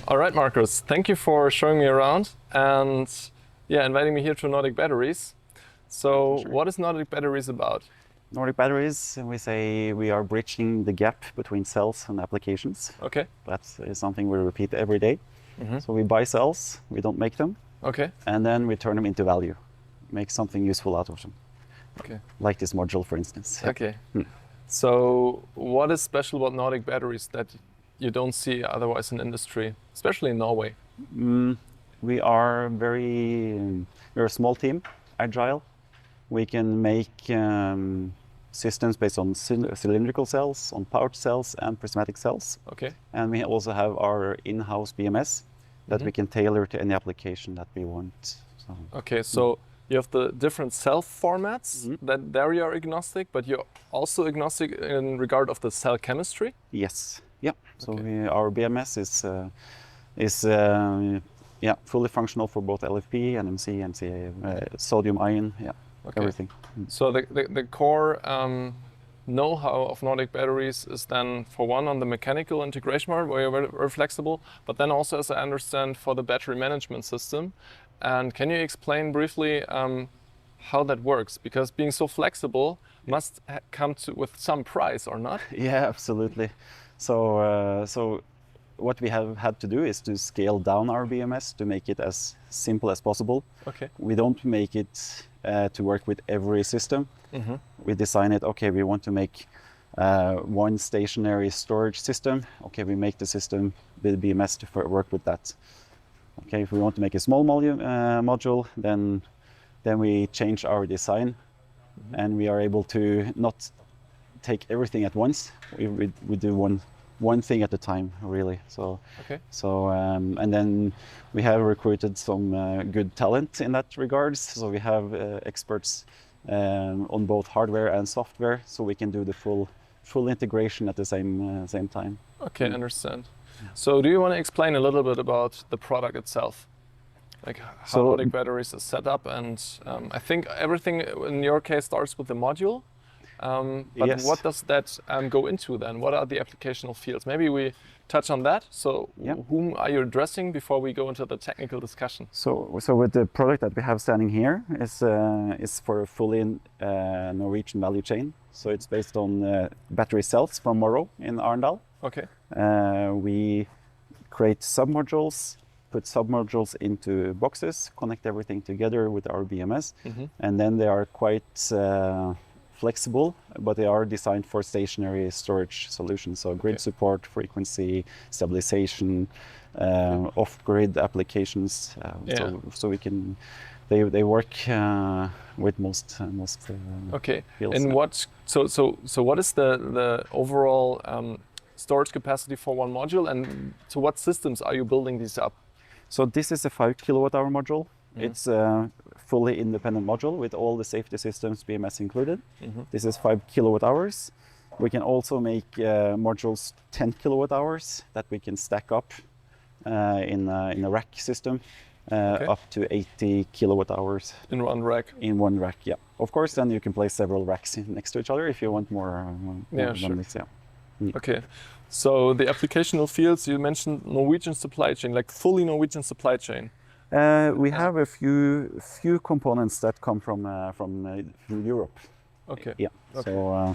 All right, Markus, thank you for showing me around and inviting me here to Nordic Batteries. So Sure. what is Nordic Batteries about? Nordic Batteries, we say we are bridging the gap between cells and applications. Okay. That is something we repeat every day. So we buy cells, we don't make them, Okay. and then we turn them into value, make something useful out of them. Okay. Like this module, for instance. Okay. So what is special about Nordic Batteries that you don't see otherwise in industry, especially in Norway? We are we're a small team, agile. We can make systems based on cylindrical cells, on pouch cells, and prismatic cells. Okay. And we also have our in-house BMS that we can tailor to any application that we want. So, Okay, so you have the different cell formats that there you are agnostic, but you're also agnostic in regard of the cell chemistry? yes, yeah. So Okay. our BMS is fully functional for both LFP, NMC, NCA, sodium ion, Okay. everything. So the core know-how of Nordic Batteries is then, for one, on the mechanical integration part, where you're very flexible, but then also, as I understand, for the battery management system. And can you explain briefly how that works? Because being so flexible must come with some price, or not? Yeah, absolutely. So what we have had to do is to scale down our BMS to make it as simple as possible. Okay. We don't make it to work with every system. We design it, okay, we want to make one stationary storage system. Okay, we make the system with BMS to work with that. Okay, if we want to make a small module, then we change our design and we are able to not take everything at once. We do one thing at a time, really. So, Okay. and then we have recruited some good talent in that regards. So we have experts on both hardware and software, so we can do the full integration at the same time. Okay, understand. So do you want to explain a little bit about the product itself? Like how Nordic Batteries is set up, and I think everything in your case starts with the module. But Yes. what does that go into then? What are the applicational fields? Maybe we touch on that. So whom are you addressing before we go into the technical discussion? So with the product that we have standing here is for a fully Norwegian value chain. So it's based on battery cells from Morrow in Arendal. Okay. We create submodules, put submodules into boxes, connect everything together with our BMS, and then they are quite flexible, but they are designed for stationary storage solutions. So grid support, frequency, stabilization, off-grid applications. So we can, they work with most Okay. fields. And what? So what is the overall storage capacity for one module, and to what systems are you building these up? So this is a 5 kilowatt-hour module. It's a fully independent module with all the safety systems, BMS included. This is 5 kilowatt-hours. We can also make modules 10 kilowatt-hours that we can stack up in a rack system, up to 80 kilowatt-hours. In one rack? In one rack, yeah. Of course, then you can place several racks next to each other if you want more sure. than this, Okay, so the applicational fields, you mentioned Norwegian supply chain, like fully Norwegian supply chain. We have a few components that come from Europe. Okay. Yeah. Okay. So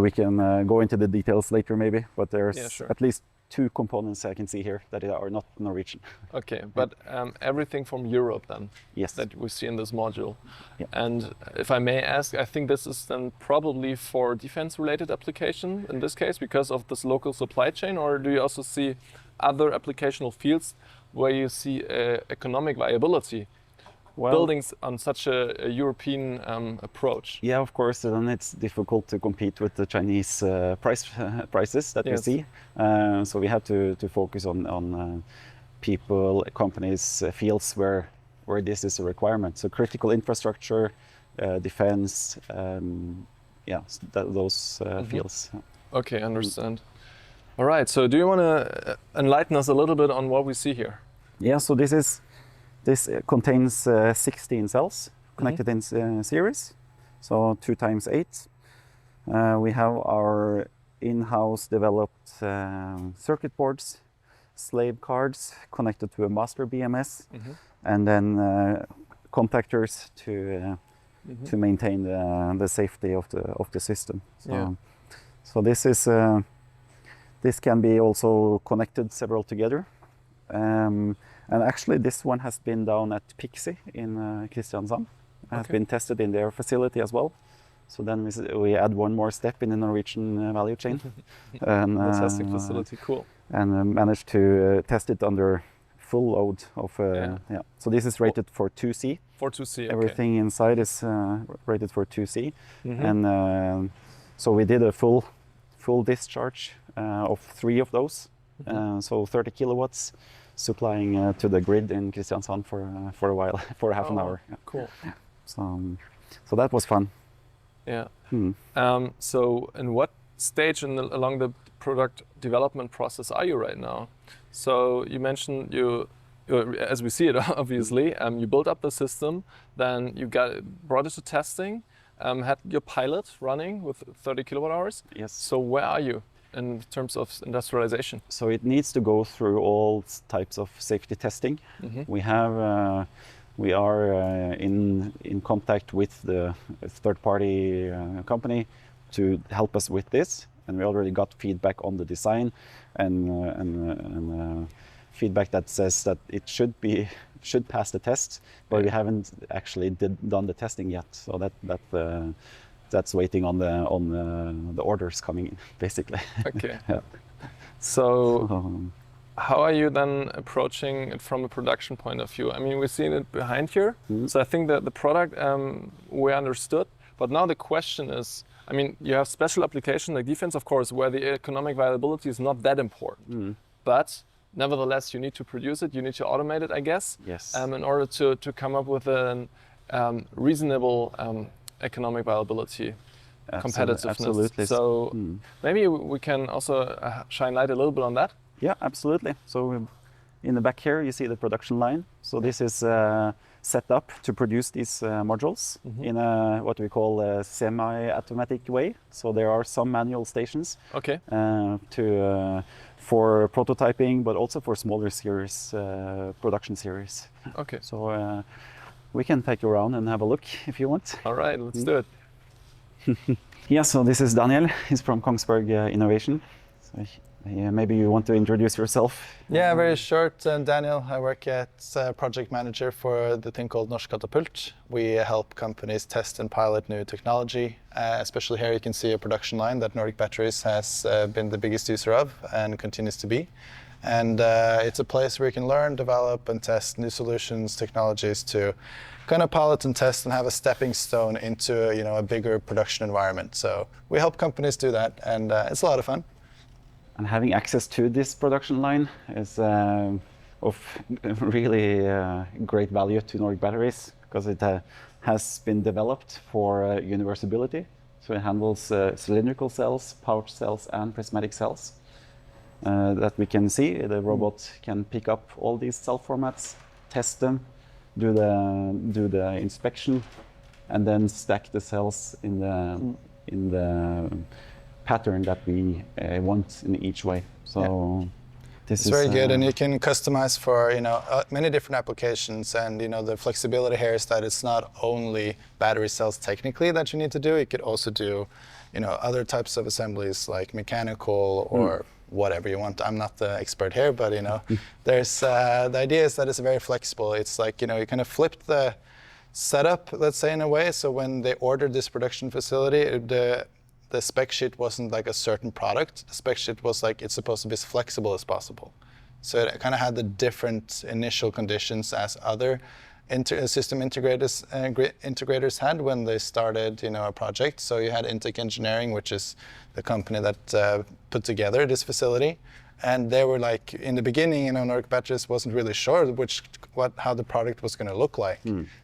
we can go into the details later, maybe. But there's at least 2 components I can see here that are not Norwegian. Okay, but everything from Europe then? Yes. That we see in this module. Yeah. And if I may ask, I think this is then probably for defense-related application in this case because of this local supply chain, or do you also see other applicational fields where you see economic viability? Buildings on such a European approach. Yeah, of course. Then it's difficult to compete with the Chinese prices that we see. So we have to focus on people, companies, fields where this is a requirement. So critical infrastructure, defense, those fields. Okay, understand. All right. So do you want to enlighten us a little bit on what we see here? Yeah. So this contains 16 cells connected in series, so 2 times 8. We have our in-house developed circuit boards slave cards connected to a master BMS, and then contactors to maintain the safety of the system. So this can be also connected several together. And actually this one has been down at Pixie in Kristiansand. It has been tested in their facility as well. So then we add one more step in the Norwegian value chain. And, the testing facility, cool. And managed to test it under full load of, So this is rated for 2C. For 2C, Everything inside is rated for 2C. And so we did a full discharge of 3 of those. So 30 kilowatts supplying to the grid in Kristiansand for a while, for half an hour. Cool. So that was fun. Yeah. So in what stage along the product development process are you right now? So you mentioned you as we see it, obviously, you built up the system, then you brought it to testing, had your pilot running with 30 kilowatt hours. Yes. So where are you in terms of industrialization? So it needs to go through all types of safety testing. We are in contact with the third-party company to help us with this, and we already got feedback on the design and feedback that says that it should pass the test, but we haven't actually done the testing yet. So that's waiting on the orders coming in, basically. Okay. So how are you then approaching it from a production point of view? I mean, we've seen it behind here. So I think that the product we understood, but now the question is, I mean, you have special applications like defense, of course, where the economic viability is not that important. But nevertheless, you need to produce it, you need to automate it, I guess, yes. In order to come up with a reasonable economic viability, competitiveness. Absolutely. So maybe we can also shine light a little bit on that. Yeah, absolutely. So in the back here, you see the production line. So this is set up to produce these modules in what we call a semi-automatic way. So there are some manual stations for prototyping, but also for smaller series, production series. Okay. So we can take you around and have a look if you want. All right, let's do it. Yeah, so this is Daniel. He's from Kongsberg Innovation. So maybe you want to introduce yourself. Yeah, very short. Daniel, I work as project manager for the thing called Norsk Katapult. We help companies test and pilot new technology. Especially here you can see a production line that Nordic Batteries has been the biggest user of and continues to be. And it's a place where you can learn, develop and test new solutions, technologies to kind of pilot and test and have a stepping stone into a bigger production environment. So we help companies do that, and it's a lot of fun. And having access to this production line is of really great value to Nordic Batteries, because it has been developed for universality. So it handles cylindrical cells, pouch cells, and prismatic cells. That we can see, the robot can pick up all these cell formats, test them, do the inspection, and then stack the cells in the pattern that we want in each way. So it's very good, and you can customize for many different applications. And the flexibility here is that it's not only battery cells technically that you need to do. You could also do other types of assemblies like mechanical or whatever you want. I'm not the expert here, but there's the idea is that it's very flexible. It's like you kind of flipped the setup, let's say, in a way. So when they ordered this production facility, the spec sheet wasn't like a certain product. The spec sheet was like it's supposed to be as flexible as possible. So it kind of had the different initial conditions as other system integrators had when they started a project. So you had Intec Engineering, which is the company that put together this facility. And they were like, in the beginning, Nordic Batteries wasn't really sure how the product was going to look like.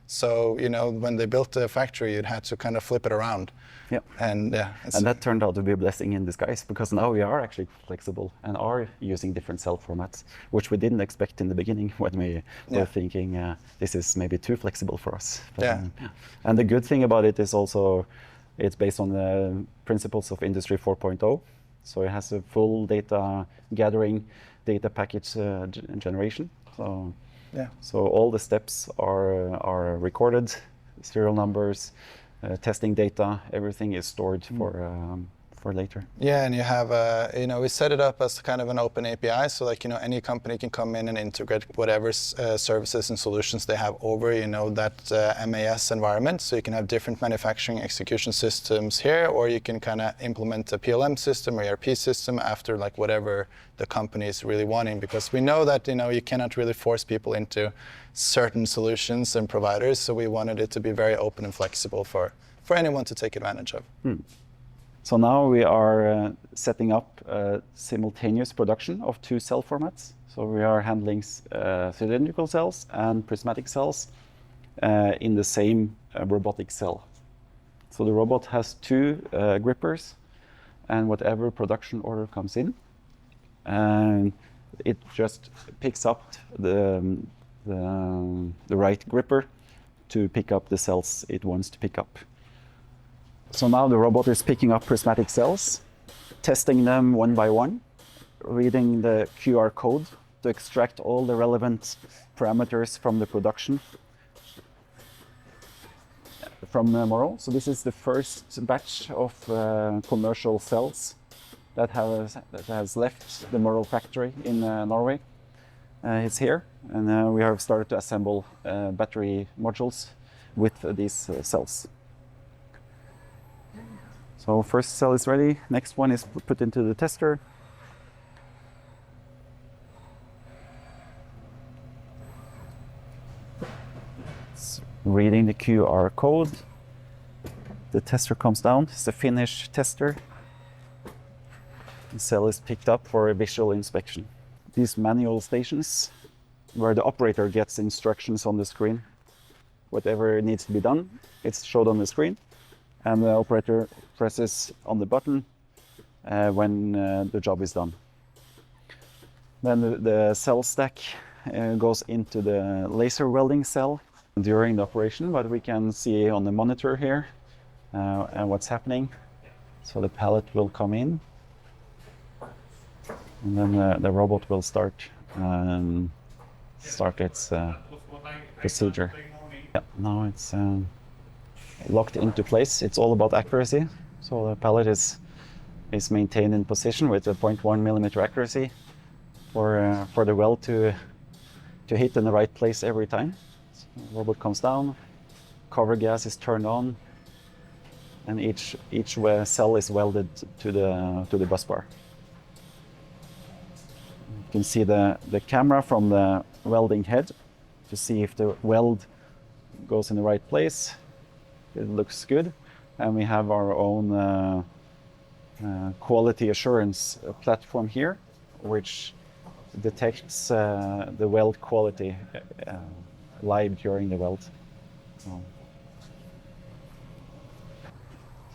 So, when they built the factory, you'd had to kind of flip it around. Yep. And that turned out to be a blessing in disguise, because now we are actually flexible and are using different cell formats, which we didn't expect in the beginning when we were thinking this is maybe too flexible for us. But, and the good thing about it is also it's based on the principles of Industry 4.0. So it has a full data gathering data package generation. Yeah. So all the steps are recorded, serial numbers, testing data, everything is stored for later. Yeah, and you have, we set it up as kind of an open API, so like, any company can come in and integrate whatever services and solutions they have over, that MAS environment. So you can have different manufacturing execution systems here, or you can kind of implement a PLM system or ERP system after like whatever the company is really wanting, because we know that, you cannot really force people into certain solutions and providers. So we wanted it to be very open and flexible for anyone to take advantage of. So now we are setting up simultaneous production of 2 cell formats. So we are handling cylindrical cells and prismatic cells in the same robotic cell. So the robot has 2 grippers, and whatever production order comes in, and it just picks up the right gripper to pick up the cells it wants to pick up. So now the robot is picking up prismatic cells, testing them one by one, reading the QR code to extract all the relevant parameters from the production from Morrow. So this is the first batch of commercial cells that has left the Morrow factory in Norway. It's here, and we have started to assemble battery modules with these cells. So first cell is ready, next one is put into the tester. It's reading the QR code. The tester comes down, it's the Finnish tester. The cell is picked up for a visual inspection. These manual stations, where the operator gets instructions on the screen. Whatever needs to be done, it's showed on the screen. And the operator presses on the button when the job is done. Then the cell stack goes into the laser welding cell during the operation, but we can see on the monitor here and what's happening. So the pallet will come in, and then the robot will start its procedure. Yeah, now it's locked into place. It's all about accuracy. So the pallet is maintained in position with a 0.1 millimeter accuracy for the weld to hit in the right place every time. So the robot comes down, cover gas is turned on, and each cell is welded to the bus bar. You can see the camera from the welding head to see if the weld goes in the right place. It looks good, and we have our own quality assurance platform here, which detects the weld quality live during the weld.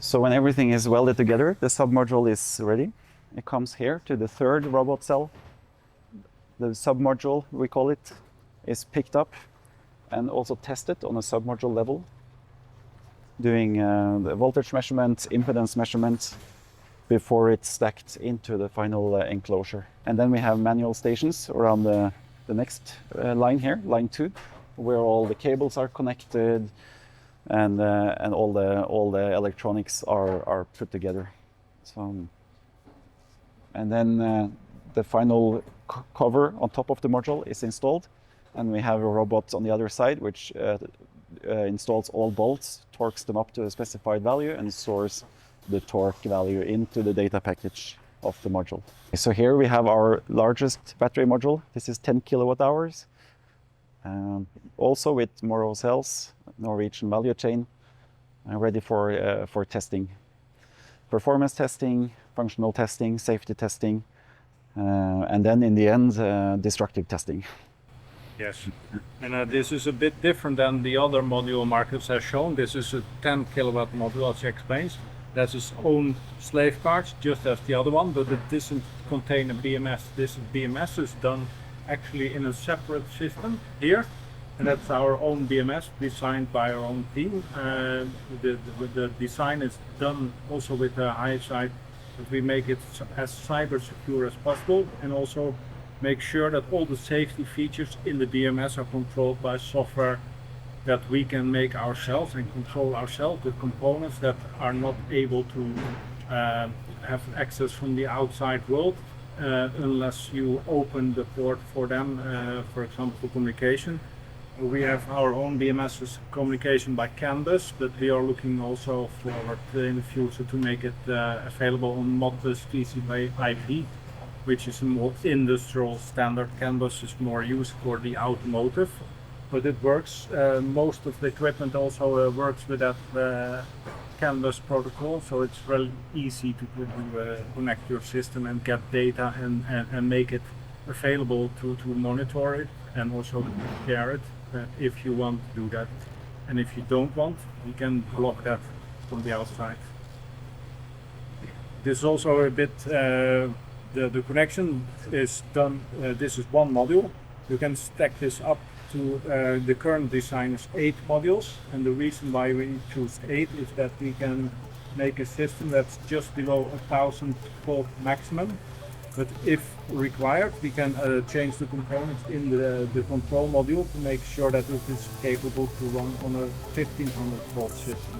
So when everything is welded together, the submodule is ready. It comes here to the 3rd robot cell. The submodule, we call it, is picked up and also tested on a submodule level, doing the voltage measurement, impedance measurement, before it's stacked into the final enclosure. And then we have manual stations around the next line here, line 2, where all the cables are connected and all the electronics are put together. So, and then the final cover on top of the module is installed, and we have a robot on the other side which installs all bolts, torques them up to a specified value, and stores the torque value into the data package of the module. So here we have our largest battery module. This is 10 kilowatt hours. Also with Morrow cells, Norwegian value chain, ready for testing. Performance testing, functional testing, safety testing, and then in the end, destructive testing. Yes, and this is a bit different than the other module Markus has shown. This is a 10 kilowatt module, as he explains. That's its own slave cards, just as the other one, but it doesn't contain a BMS. This BMS is done actually in a separate system here, and that's our own BMS designed by our own team. The design is done also with the high side, that we make it as cyber secure as possible, and also make sure that all the safety features in the BMS are controlled by software that we can make ourselves and control ourselves, the components that are not able to have access from the outside world unless you open the port for them, for example, for communication. We have our own BMS communication by CAN bus, but we are looking also forward in the future to make it available on Modbus TCP IP, which is a more industrial standard. CAN bus is more used for the automotive, but it works. Most of the equipment also works with that CAN bus protocol, so it's really easy to connect your system and get data and make it available to monitor it and also to share it if you want to do that. And if you don't want, you can block that from the outside. This is also a bit, the connection is done, this is one module. You can stack this up to, the current design is 8 modules, and the reason why we choose 8 is that we can make a system that's just below 1000 volt maximum. But if required, we can change the components in the control module to make sure that it is capable to run on a 1500 volt system.